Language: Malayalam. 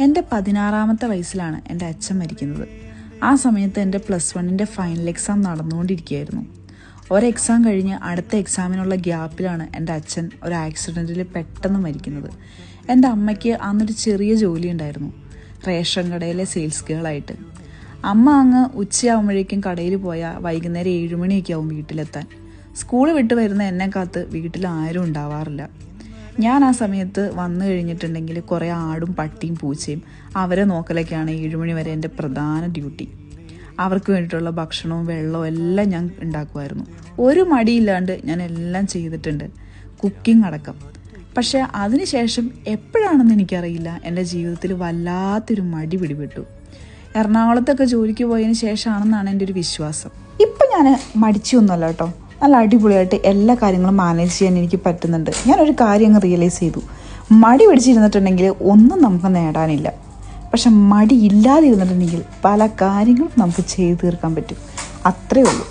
എൻ്റെ 16ാമത്തെ വയസ്സിലാണ് എൻ്റെ അച്ഛൻ മരിക്കുന്നത്. ആ സമയത്ത് എൻ്റെ +1 ഫൈനൽ എക്സാം നടന്നുകൊണ്ടിരിക്കുകയായിരുന്നു. ഒരു എക്സാം കഴിഞ്ഞ് അടുത്ത എക്സാമിനുള്ള ഗ്യാപ്പിലാണ് എൻ്റെ അച്ഛൻ ഒരു ആക്സിഡൻറ്റിൽ പെട്ടെന്ന് മരിക്കുന്നത്. എൻ്റെ അമ്മയ്ക്ക് അന്നൊരു ചെറിയ ജോലി ഉണ്ടായിരുന്നു, റേഷൻ കടയിലെ സെയിൽസ് ഗേളായിട്ട്. അമ്മ അങ്ങ് ഉച്ചയാകുമ്പോഴേക്കും കടയിൽ പോയാൽ വൈകുന്നേരം 7 മണിയൊക്കെ ആവും വീട്ടിലെത്താൻ. സ്കൂൾ വിട്ട് വരുന്ന എന്നെ കാത്ത് വീട്ടിൽ ആരും ഉണ്ടാവാറില്ല. ഞാൻ ആ സമയത്ത് വന്നു കഴിഞ്ഞിട്ടുണ്ടെങ്കിൽ കുറേ ആടും പട്ടിയും പൂച്ചയും അവരെ നോക്കലൊക്കെയാണ് 7 മണി വരെ എൻ്റെ പ്രധാന ഡ്യൂട്ടി. അവർക്ക് വേണ്ടിയിട്ടുള്ള ഭക്ഷണവും വെള്ളവും എല്ലാം ഞാൻ ഉണ്ടാക്കുമായിരുന്നു. ഒരു മടിയില്ലാണ്ട് ഞാൻ എല്ലാം ചെയ്തിട്ടുണ്ട്, കുക്കിംഗ് അടക്കം. പക്ഷേ അതിനുശേഷം എപ്പോഴാണെന്ന് എനിക്കറിയില്ല, എൻ്റെ ജീവിതത്തിൽ വല്ലാത്തൊരു മടി പിടിപെട്ടു. എറണാകുളത്തൊക്കെ ജോലിക്ക് പോയതിന് ശേഷമാണെന്നാണ് എൻ്റെ ഒരു വിശ്വാസം. ഇപ്പം ഞാൻ മടിച്ചൊന്നുമല്ല കേട്ടോ, നല്ല അടിപൊളിയായിട്ട് എല്ലാ കാര്യങ്ങളും മാനേജ് ചെയ്യാൻ എനിക്ക് പറ്റുന്നുണ്ട്. ഞാനൊരു കാര്യം അങ്ങ് റിയലൈസ് ചെയ്തു, മടി പിടിച്ചിരുന്നിട്ടുണ്ടെങ്കിൽ ഒന്നും നമുക്ക് നേടാനില്ല. പക്ഷെ മടി ഇല്ലാതിരുന്നിട്ടുണ്ടെങ്കിൽ പല കാര്യങ്ങളും നമുക്ക് ചെയ്തു തീർക്കാൻ പറ്റും. അത്രയേ ഉള്ളൂ.